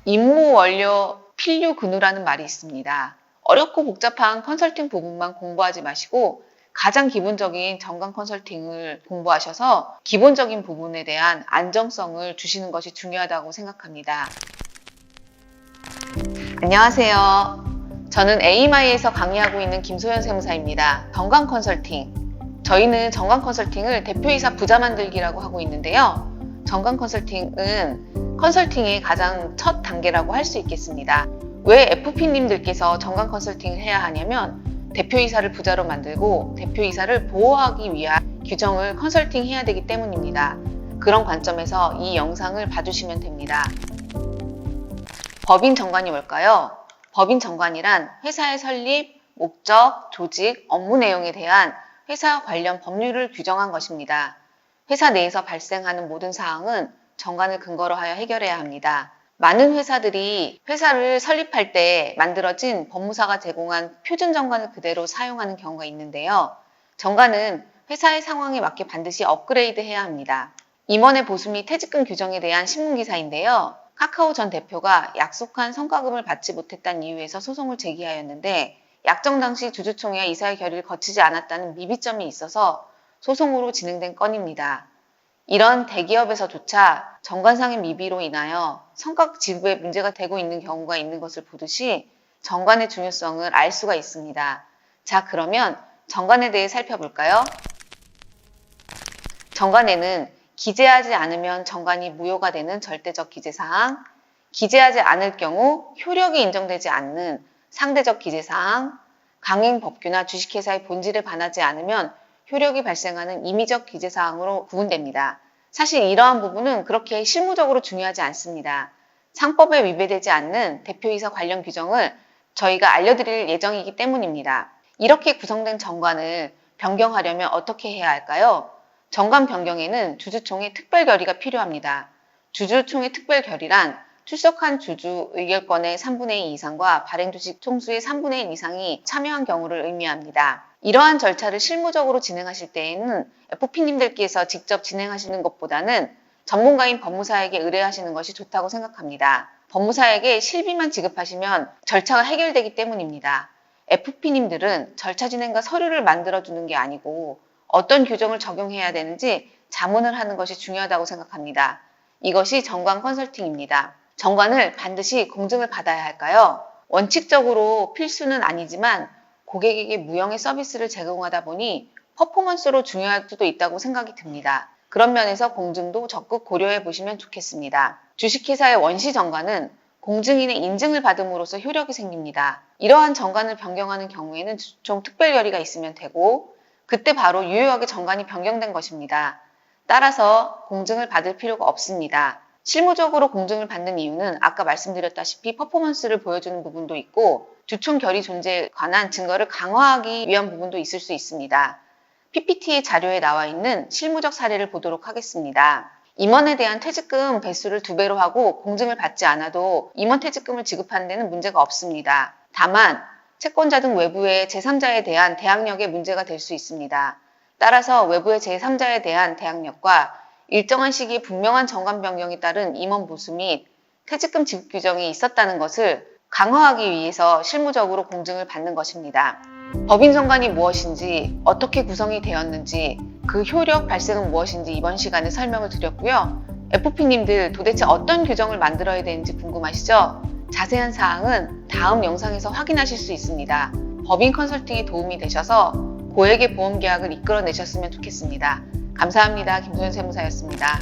임무 완료 필류 근우라는 말이 있습니다. 어렵고 복잡한 컨설팅 부분만 공부하지 마시고 가장 기본적인 정관 컨설팅을 공부하셔서 기본적인 부분에 대한 안정성을 주시는 것이 중요하다고 생각합니다. 안녕하세요. 저는 AMI에서 강의하고 있는 김소연 세무사입니다. 정관 컨설팅. 저희는 정관 컨설팅을 대표이사 부자 만들기라고 하고 있는데요. 정관 컨설팅은 컨설팅의 가장 첫 단계라고 할 수 있겠습니다. 왜 FP님들께서 정관 컨설팅을 해야 하냐면 대표이사를 부자로 만들고 대표이사를 보호하기 위한 규정을 컨설팅해야 되기 때문입니다. 그런 관점에서 이 영상을 봐주시면 됩니다. 법인 정관이 뭘까요? 법인 정관이란 회사의 설립, 목적, 조직, 업무 내용에 대한 회사 관련 법률을 규정한 것입니다. 회사 내에서 발생하는 모든 사항은 정관을 근거로 하여 해결해야 합니다. 많은 회사들이 회사를 설립할 때 만들어진 법무사가 제공한 표준 정관을 그대로 사용하는 경우가 있는데요. 정관은 회사의 상황에 맞게 반드시 업그레이드해야 합니다. 임원의 보수 및 퇴직금 규정에 대한 신문기사인데요. 카카오 전 대표가 약속한 성과금을 받지 못했다는 이유에서 소송을 제기하였는데 약정 당시 주주총회와 이사의 결의를 거치지 않았다는 미비점이 있어서 소송으로 진행된 건입니다. 이런 대기업에서조차 정관상의 미비로 인하여 성과 지급에 문제가 되고 있는 경우가 있는 것을 보듯이 정관의 중요성을 알 수가 있습니다. 자, 그러면 정관에 대해 살펴볼까요? 정관에는 기재하지 않으면 정관이 무효가 되는 절대적 기재사항, 기재하지 않을 경우 효력이 인정되지 않는 상대적 기재사항, 강행법규나 주식회사의 본질에 반하지 않으면 효력이 발생하는 임의적 기재사항으로 구분됩니다. 사실 이러한 부분은 그렇게 실무적으로 중요하지 않습니다. 상법에 위배되지 않는 대표이사 관련 규정을 저희가 알려드릴 예정이기 때문입니다. 이렇게 구성된 정관을 변경하려면 어떻게 해야 할까요? 정관 변경에는 주주총회 특별결의가 필요합니다. 주주총회 특별결의란 출석한 주주 의결권의 3분의 2 이상과 발행주식 총수의 3분의 1 이상이 참여한 경우를 의미합니다. 이러한 절차를 실무적으로 진행하실 때에는 FP님들께서 직접 진행하시는 것보다는 전문가인 법무사에게 의뢰하시는 것이 좋다고 생각합니다. 법무사에게 실비만 지급하시면 절차가 해결되기 때문입니다. FP님들은 절차 진행과 서류를 만들어주는 게 아니고 어떤 규정을 적용해야 되는지 자문을 하는 것이 중요하다고 생각합니다. 이것이 정관 컨설팅입니다. 정관을 반드시 공증을 받아야 할까요? 원칙적으로 필수는 아니지만 고객에게 무형의 서비스를 제공하다 보니 퍼포먼스로 중요할 수도 있다고 생각이 듭니다. 그런 면에서 공증도 적극 고려해 보시면 좋겠습니다. 주식회사의 원시 정관은 공증인의 인증을 받음으로써 효력이 생깁니다. 이러한 정관을 변경하는 경우에는 주주총 특별결의가 있으면 되고 그때 바로 유효하게 정관이 변경된 것입니다. 따라서 공증을 받을 필요가 없습니다. 실무적으로 공증을 받는 이유는 아까 말씀드렸다시피 퍼포먼스를 보여주는 부분도 있고 주총 결의 존재에 관한 증거를 강화하기 위한 부분도 있을 수 있습니다. PPT의 자료에 나와 있는 실무적 사례를 보도록 하겠습니다. 임원에 대한 퇴직금 배수를 2배로 하고 공증을 받지 않아도 임원 퇴직금을 지급하는 데는 문제가 없습니다. 다만 채권자 등 외부의 제3자에 대한 대항력에 문제가 될 수 있습니다. 따라서 외부의 제3자에 대한 대항력과 일정한 시기에 분명한 정관 변경에 따른 임원 보수 및 퇴직금 지급 규정이 있었다는 것을 강화하기 위해서 실무적으로 공증을 받는 것입니다. 법인 정관이 무엇인지, 어떻게 구성이 되었는지, 그 효력 발생은 무엇인지 이번 시간에 설명을 드렸고요. FP님들 도대체 어떤 규정을 만들어야 되는지 궁금하시죠? 자세한 사항은 다음 영상에서 확인하실 수 있습니다. 법인 컨설팅에 도움이 되셔서 고액의 보험 계약을 이끌어내셨으면 좋겠습니다. 감사합니다. 김소연 세무사였습니다.